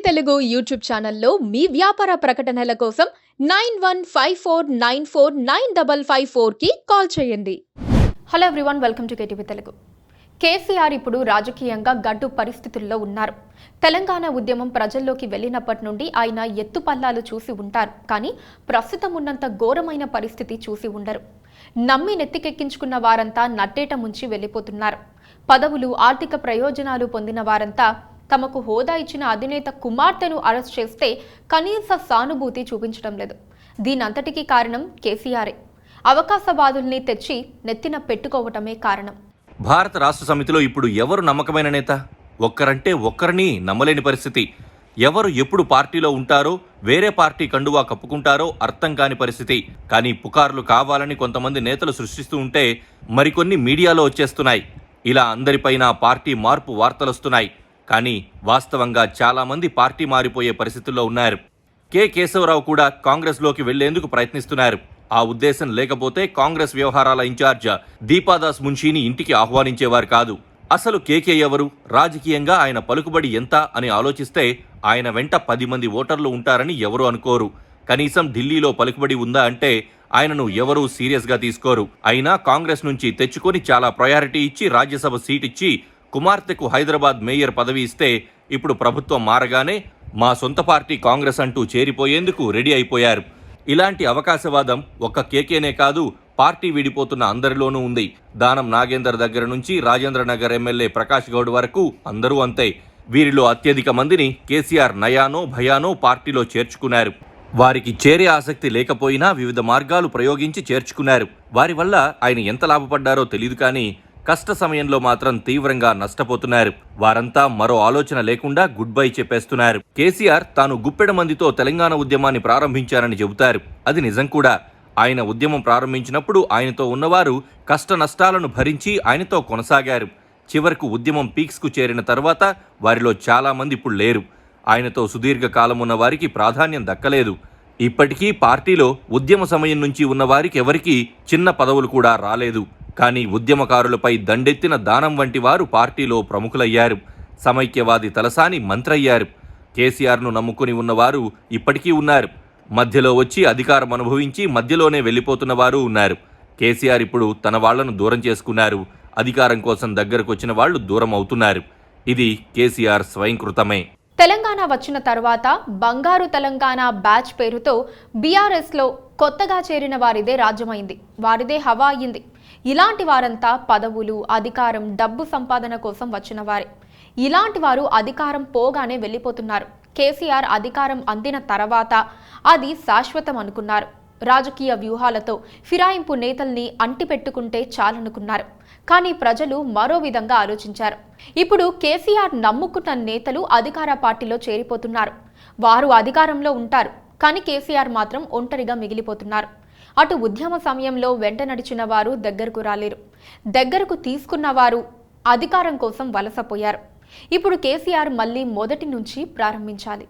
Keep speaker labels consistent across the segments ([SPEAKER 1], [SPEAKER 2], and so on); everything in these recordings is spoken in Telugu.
[SPEAKER 1] తెలుగు యూట్యూబ్ ఛానల్లో మీ వ్యాపార ప్రకటనల కోసం 9154949554 కి కాల్ చేయండి. Hello everyone, welcome to KTV Telugu. KCR ఇప్పుడు రాజకీయంగా గడ్డు పరిస్థితుల్లో ఉన్నారు. తెలంగాణ ఉద్యమం ప్రజల్లోకి వెళ్ళినప్పటి నుండి ఆయన ఎత్తుపల్లాలు చూసి ఉంటారు, కానీ ప్రస్తుతం ఉన్నంత ఘోరమైన పరిస్థితి చూసి ఉండరు. నమ్మి నెత్తికెక్కించుకున్న వారంతా నట్టేట ముంచి వెళ్ళిపోతున్నారు. పదవులు, ఆర్థిక ప్రయోజనాలు పొందిన వారంతా తమకు హోదా ఇచ్చిన అధినేత కుమార్తెను అరెస్ట్ చేస్తే కనీస సానుభూతి చూపించడం లేదు. దీనంతటికీ కారణం కేసీఆరే. అవకాశవాదుల్ని తెచ్చి నెత్తిన పెట్టుకోవటమే కారణం.
[SPEAKER 2] భారత రాష్ట్ర సమితిలో ఇప్పుడు ఎవరు నమ్మకమైన నేత? ఒక్కరంటే ఒక్కరిని నమ్మలేని పరిస్థితి. ఎవరు ఎప్పుడు పార్టీలో ఉంటారో, వేరే పార్టీ కండువా కప్పుకుంటారో అర్థం కాని పరిస్థితి. కానీ పుకార్లు కావాలని కొంతమంది నేతలు సృష్టిస్తూ ఉంటే మరికొన్ని మీడియాలో వచ్చేస్తున్నాయి. ఇలా అందరిపైన పార్టీ మార్పు వార్తలొస్తున్నాయి. కానీ వాస్తవంగా చాలామంది పార్టీ మారిపోయే పరిస్థితుల్లో ఉన్నారు. కె కేశవరావు కూడా కాంగ్రెస్లోకి వెళ్లేందుకు ప్రయత్నిస్తున్నారు. ఆ ఉద్దేశం లేకపోతే కాంగ్రెస్ వ్యవహారాల ఇన్ఛార్జ్ దీపాదాస్ మున్షీని ఇంటికి ఆహ్వానించేవారు కాదు. అసలు కేకే ఎవరు? రాజకీయంగా ఆయన పలుకుబడి ఎంత అని ఆలోచిస్తే ఆయన వెంట 10 మంది ఓటర్లు ఉంటారని ఎవరు అనుకోరు. కనీసం ఢిల్లీలో పలుకుబడి ఉందా అంటే ఆయనను ఎవరూ సీరియస్గా తీసుకోరు. అయినా కాంగ్రెస్ నుంచి తెచ్చుకొని చాలా ప్రయారిటీ ఇచ్చి రాజ్యసభ సీట్ ఇచ్చి కుమార్తెకు హైదరాబాద్ మేయర్ పదవి ఇస్తే ఇప్పుడు ప్రభుత్వం మారగానే మా సొంత పార్టీ కాంగ్రెస్ అంటూ చేరిపోయేందుకు రెడీ అయిపోయారు. ఇలాంటి అవకాశవాదం ఒక్క కేకేనే కాదు, పార్టీ విడిపోతున్న అందరిలోనూ ఉంది. దానం నాగేందర్ దగ్గర నుంచి రాజేంద్రనగర్ ఎమ్మెల్యే ప్రకాష్ గౌడ్ వరకు అందరూ అంతే. వీరిలో అత్యధిక మందిని కేసీఆర్ నయానో భయానో పార్టీలో చేర్చుకున్నారు. వారికి చేరే ఆసక్తి లేకపోయినా వివిధ మార్గాలు ప్రయోగించి చేర్చుకున్నారు. వారి వల్ల ఆయన ఎంత లాభపడ్డారో తెలియదు, కానీ కష్ట సమయంలో మాత్రం తీవ్రంగా నష్టపోతున్నారు. వారంతా మరో ఆలోచన లేకుండా గుడ్ బై చెప్పేస్తున్నారు. కేసీఆర్ తాను గుప్పెడ మందితో తెలంగాణ ఉద్యమాన్ని ప్రారంభించారని చెబుతారు. అది నిజం కూడా. ఆయన ఉద్యమం ప్రారంభించినప్పుడు ఆయనతో ఉన్నవారు కష్ట నష్టాలను భరించి ఆయనతో కొనసాగారు. చివరకు ఉద్యమం పీక్స్కు చేరిన తర్వాత వారిలో చాలా మంది ఇప్పుడు లేరు. ఆయనతో సుదీర్ఘ కాలం ఉన్న వారికి ప్రాధాన్యం దక్కలేదు. ఇప్పటికీ పార్టీలో ఉద్యమ సమయం నుంచి ఉన్నవారికి ఎవరికీ చిన్న పదవులు కూడా రాలేదు. కానీ ఉద్యమకారులపై దండెత్తిన దానం వంటి వారు పార్టీలో ప్రముఖులయ్యారు. సమైక్యవాది తలసాని మంత్రయ్యారు. కేసీఆర్ను నమ్ముకుని ఉన్నవారు ఇప్పటికీ ఉన్నారు. మధ్యలో వచ్చి అధికారం అనుభవించి మధ్యలోనే వెళ్ళిపోతున్న వారు ఉన్నారు. కేసీఆర్ ఇప్పుడు తన వాళ్లను దూరం చేసుకున్నారు. అధికారం కోసం దగ్గరకొచ్చిన వాళ్లు దూరం అవుతున్నారు. ఇది కేసీఆర్ స్వయంకృతమే.
[SPEAKER 1] తెలంగాణ వచ్చిన తర్వాత బంగారు తెలంగాణ బ్యాచ్ పేరుతో బీఆర్ఎస్లో కొత్తగా చేరిన వారిదే రాజ్యమైంది, వారిదే హవా అయింది. ఇలాంటి వారంతా పదవులు, అధికారం, డబ్బు సంపాదన కోసం వచ్చిన వారే. ఇలాంటి వారు అధికారం పోగానే వెళ్ళిపోతున్నారు. కేసీఆర్ అధికారం అందిన తర్వాత అది శాశ్వతం అనుకున్నారు. రాజకీయ వ్యూహాలతో ఫిరాయింపు నేతల్ని అంటిపెట్టుకుంటే చాలనుకున్నారు. కానీ ప్రజలు మరో విధంగా ఆలోచించారు. ఇప్పుడు కేసీఆర్ నమ్ముకున్న నేతలు అధికార పార్టీలో చేరిపోతున్నారు. వారు అధికారంలో ఉంటారు, కానీ కేసీఆర్ మాత్రం ఒంటరిగా మిగిలిపోతున్నారు. అటు ఉద్యమ సమయంలో వెంట నడిచిన వారు దగ్గరకు రాలేరు. దగ్గరకు తీసుకున్న వారు అధికారం కోసం వలసపోయారు. ఇప్పుడు కేసీఆర్ మళ్ళీ మొదటి నుంచి ప్రారంభించాలి.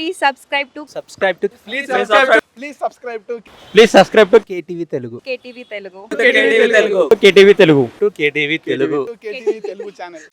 [SPEAKER 3] Please subscribe to
[SPEAKER 4] KTV Telugu.
[SPEAKER 3] KTV Telugu.
[SPEAKER 4] KTV Telugu channel.